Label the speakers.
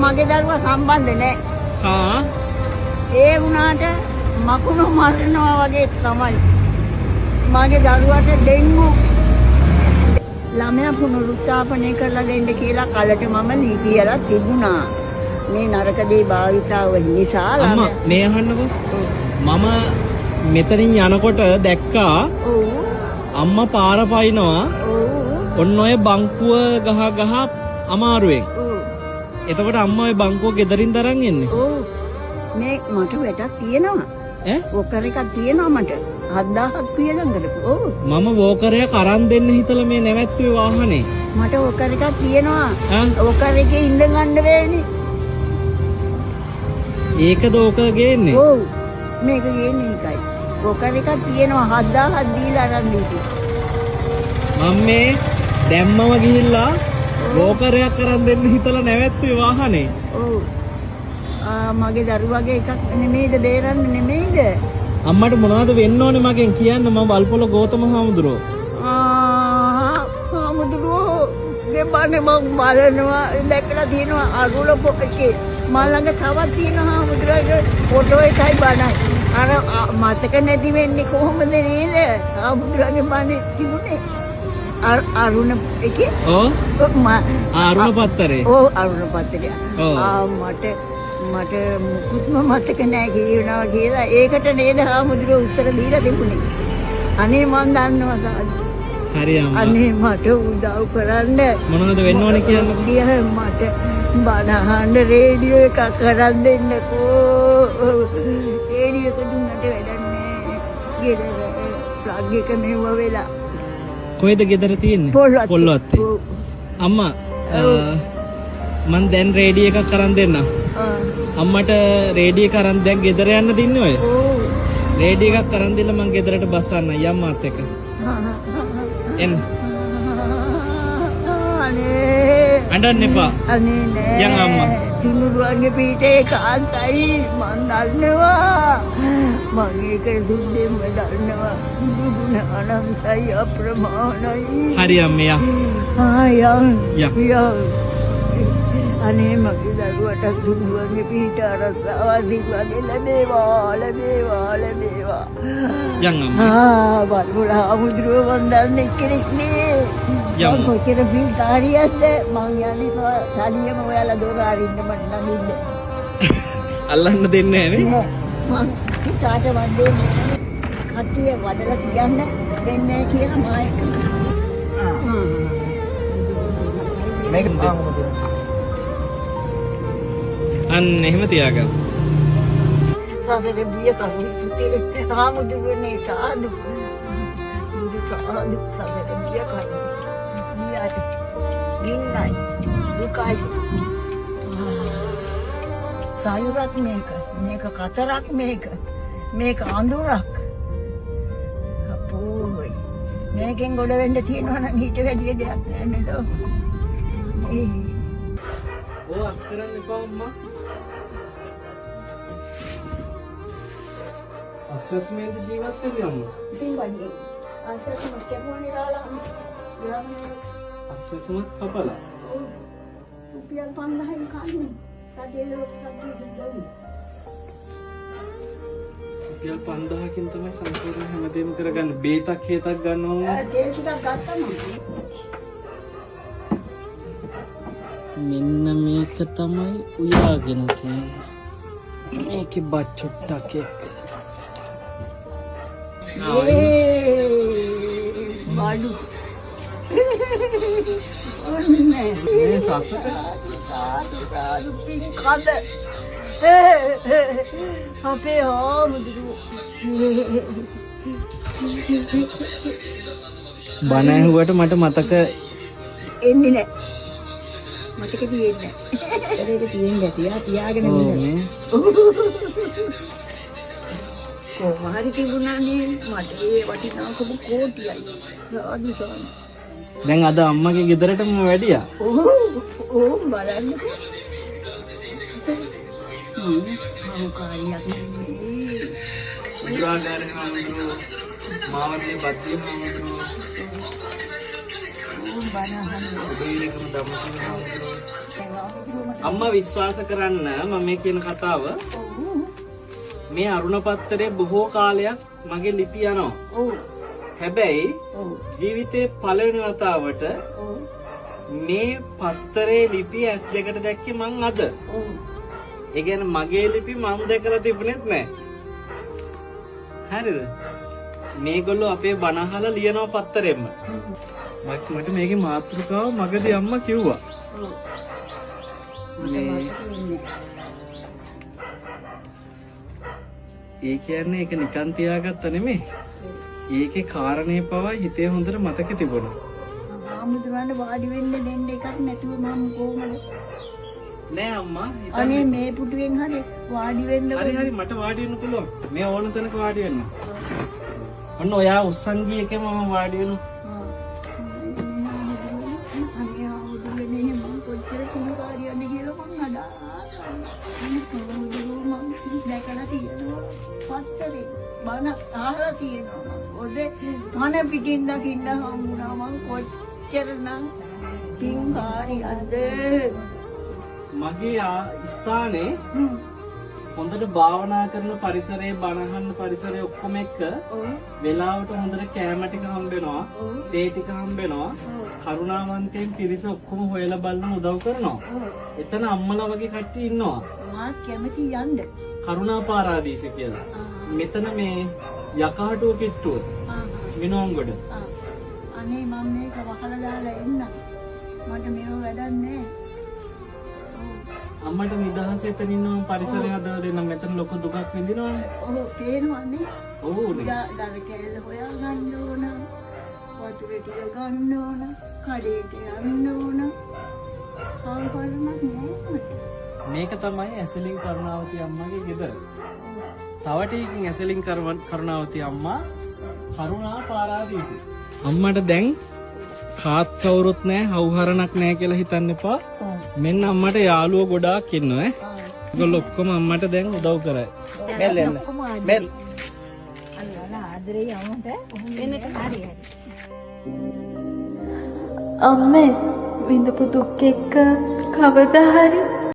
Speaker 1: මගේ දරුවා සම්බන්ධ නැහැ.
Speaker 2: හා
Speaker 1: ඒ වුණාට මකුණු මරනවා වගේ තමයි. මගේ දරුවාට ඩෙන්ගු ළමයා පුනරුත්ථාපනය කරලා දෙන්න කියලා කලට මම දී කියලා තිබුණා. මේ නරක දේ භාවිතාව නිසා
Speaker 2: අම්මා මේ අහන්නකෝ. මම මෙතනින් යනකොට දැක්කා අම්මා පාර පයින්නවා. ඔන්න ඔය බංකුව ගහ අමාරුවෙන්. එතකොට අම්මා ඔය බංකුව ගෙදරින් දරන් එන්නේ.
Speaker 1: මේ මට වැටක් තියෙනවා. වෝකර් එකක් තියෙනවා මට. 7000ක් වියදම් කරපු.
Speaker 2: මම වෝකරයක් අරන් දෙන්න හිතලා මේ නැවැත්තුවේ වාහනේ.
Speaker 1: මට වෝකර් එකක් තියෙනවා. වෝකර් එකේ ඉඳ ගන්න වෙන්නේ.
Speaker 2: ඒකද ඕක ගේන්නේ?
Speaker 1: ඔව්. මේක ගේන්නේ එකයි. වෝකර් එකක් තියෙනවා 7000ක් දීලා අරන් දීපු.
Speaker 2: මම මේ දැම්මම ගිහිල්ලා වෝකරයක් අරන් දෙන්න හිතලා නැවැත්තුවේ වාහනේ.
Speaker 1: ඔව්. මගේ දරුවගේ එකක් නෙමෙයිද බේරන්න නෙමෙයිද?
Speaker 2: අම්මට මොනවද වෙන්න ඕනේ මගෙන් කියන්න. මම වල්පොල ගෞතම හාමුදුරුවෝ.
Speaker 1: හාමුදුරුවෝ දෙබන්නේ මම බලනවා දැකලා තියෙනවා අරුල පොකේ. මම ළඟ තවත් තියෙනවා හාමුදුරුවෝගේ ෆොටෝ එකයි බණයි. අර මතක නැති වෙන්නේ කොහොමද නේද? හාමුදුරුවෝගේ බණේ තිබුණේ. අරුණ එකේ?
Speaker 2: ඔව්. අරුණ පත්තරේ.
Speaker 1: ඔව් අරුණ පත්තරේ. මට මුකුත්ම මතක නැහැ කියනවා කියලා. ඒකට නේද හාමුදුරුවෝ උත්තර දීලා තිබුණේ. අනේ මන් දන්නවා සාදු.
Speaker 2: හරි අම්මා.
Speaker 1: අනේ මට උදව් කරන්න.
Speaker 2: මොනවද වෙන්න ඕනේ කියන්නේ?
Speaker 1: මට බණහඬ රේඩියෝ එකක් කරන් දෙන්නකෝ. රේඩියෝ එක දුන්නට වැඩක් නැහැ. ගෙදර ප්ලග් එක මෙව වෙලා.
Speaker 2: කොහෙද ගෙදර තියෙන්නේ? පොල්වත්තේ. අම්මා මං දැන් රේඩියෝ එකක් කරන් දෙන්නම්. අම්මට රේඩියෝ එක අරන් දැන් ගෙදර යන්න දින්නේ ඔය. රේඩියෝ එකක් අරන් දීලා මං ගෙදරට බස්සන්න යම්මාත් එක. එන්න.
Speaker 1: අනේ
Speaker 2: අඬන්න එපා.
Speaker 1: අනේ නෑ.
Speaker 2: යන් අම්මා.
Speaker 1: තුනුරුවන්ගේ පීඨේ කාන්තයි මං දන්නවා. මං ඒක දුද්දෙම දන්නවා. දුගුණ අනන්තයි අප්‍රමාණයි.
Speaker 2: හරි අම්මේ
Speaker 1: යන්. අනේ මගේ දරුවට දුරුවන්ගේ පිට අරසාව දිග්වගේ ලැබේවා.
Speaker 2: යන් අම්මා.
Speaker 1: වල්මුල හාමුදුරුව මන් දන්නේ කෙනෙක් නේ. යම් කොච්චර බිල්කාරියක්ද මං යන්නේ සාලියම ඔයාලා දොර අරින්න මට නගින්න.
Speaker 2: අල්ලන්න දෙන්නේ නැහැ නේ.
Speaker 1: මං කාට වන්දේ කට්ටිය වඩලා කියන්න දෙන්නේ කියලා මායක.
Speaker 2: මේක අන්න එහෙම තියාගන්න.
Speaker 1: සාසරේ බිය කන්නේ හාමුදුරුවනේ සාදු. සාදු සාසරේ බිය කන්නේ. ගින්නයි දුකයි සායුරක් මේක කතරක් මේක අඳුරක් අපෝයි මේකෙන් ගොඩ වෙන්න තියෙනවා නම් ඊට වැඩිය දෙයක් නෑ නේද?
Speaker 2: ඕ අස්කරන්න එපා අම්මා. අස්වැස්මෙන්ද ජීවත් වෙන්නේ අම්මා?
Speaker 1: ඉතින් වගේ අස්වැස්ම කැපුවනේ දාලා
Speaker 2: අස්වැස්මත් කපලා.
Speaker 1: රුපියල් 5000න් කන්නේ. රටේ ලෝක සත්‍ය දුන්නේ.
Speaker 2: රුපියල් 5000කින් තමයි සම්පූර්ණ හැමදේම කරගන්න. බේතක් හේතක් ගන්නවා.
Speaker 1: තේල් ටිකක් ගත්තා
Speaker 2: මෙන්න මේක තමයි උයාගෙන තියෙන්නේ. මේකේ බත් චුට්ටක් එක්ක.
Speaker 1: බඩු.
Speaker 2: මේ සතුට
Speaker 1: සාදු පින්කඳ. අපේ හාමුදුරුවෝ.
Speaker 2: බණ ඇහුවට මට මතක
Speaker 1: එන්නේ නැහැ. මතක තියෙන්නේ නැහැ. ඒක තියෙන්නේ තියාගෙන ඉන්න. කොහොමද තිබුණානේ මට ඒ වටිනාකම කෝටියයි. සාදු සාදු.
Speaker 2: දැන් අද අම්මගේ ගෙදරටම වැඩියා.
Speaker 1: ඕ බලන්න. කාරියක් නෙමෙයි.
Speaker 2: උදාහරණ හාමුදුරුවෝ මාවතේ බද්දිය හාමුදුරුවෝ
Speaker 1: බණහන්
Speaker 2: දෙවියන්කම ධම්මසිංහ හාමුදුරුවෝ අම්මා විශ්වාස කරන්න මම මේ කියන කතාව මේ අරුණ පත්තරේ බොහෝ කාලයක් මගේ ලිපි යනවා. හැබැයි ජීවිතේ පළවෙනි වතාවට මේ පත්තරේ ලිපි S2කට දැක්කේ මං අද. ඒ කියන්නේ මගේ ලිපි මම දැකලා තිබුණෙත් නෑ. හරිද? මේගොල්ලෝ අපේ බණ අහලා ලියනවා පත්තරෙම්ම. මට මේකේ මාතෘකාව මගදී අම්මා කිව්වා. ඒ කියන්නේ ඒක නිකන් තියාගත්ත නෙමෙයි. ඒකේ කාරණේ පවා හිතේ හොඳට මතක තිබුණා.
Speaker 1: ආමුදුරන්න වාඩි වෙන්න දෙන්න එකක් නැතුව මම කොහමද?
Speaker 2: නෑ අම්මා.
Speaker 1: අනේ මේ පුටුවෙන් හරි වාඩි වෙන්න.
Speaker 2: හරි මට වාඩි වෙන්න පුළුවන්. මේ ඕන තැනක වාඩි වෙන්න. ඔන්න ඔයා උස්සන් ගිය එකේ මම වාඩි වෙනවා. බන අහලා තියෙනවා. ඔතේ මන පිටින් දකින්න හම්බුණා මං කොච්චරනම් පින්කාරියක්ද. මගේ ස්ථානේ හොඳට භාවනා කරන පරිසරයේ බණහන්න පරිසරයේ ඔක්කොම එක්ක වෙලාවට හොඳට කෑම ටික හම්බ වෙනවා, තේ ටික හම්බ වෙනවා. කරුණාවන්තයෙන් පිරිස ඔක්කොම හොයලා බලන උදව් කරනවා. එතන අම්මලා වගේ කට්ටිය ඉන්නවා. මාත් කැමති යන්න. කරුණා පාරාදීස කියලා. මෙතන මේ යකාටුව කිට්ටුව. විනෝංගොඩ. අනේ මම මේක වහලා දාලා එන්න. මට මේව වැඩක් නෑ. අම්මට නිදහස එතන ඉන්නවා පරිසරය හදලා දෙන්න. මෙතන ලොකු දුකක් විඳිනවනේ. ඔව් පේනවනේ. ඔව් නේ. දර කැල්ල හොයා ගන්න ඕන. වතුර ටික ගන්න ඕන. කඩේට යන්න ඕන. ආවරණක් නෑ. මේක තමයි ඇසලින් කරුණාවති අම්මගේ ගෙදර. තව ටිකකින් ඇසලින් කරුණාවති අම්මා කරුණා පාරාදීසි. අම්මට දැන් කාත් කවුරුත් නැහැ, හවුහරණක් නැහැ කියලා හිතන්න එපා. මෙන්න අම්මට යාළුවෝ ගොඩාක් ඉන්නවා ඈ. ඒගොල්ලෝ ඔක්කොම අම්මට දැන් උදව් කරයි. බෙල් එන්න. බෙල්. අල්ලලා ආදරේ යමුද? එන්නට හරි හරි.
Speaker 3: අම්මේ විඳපු දුක් එක්ක කවදා හරි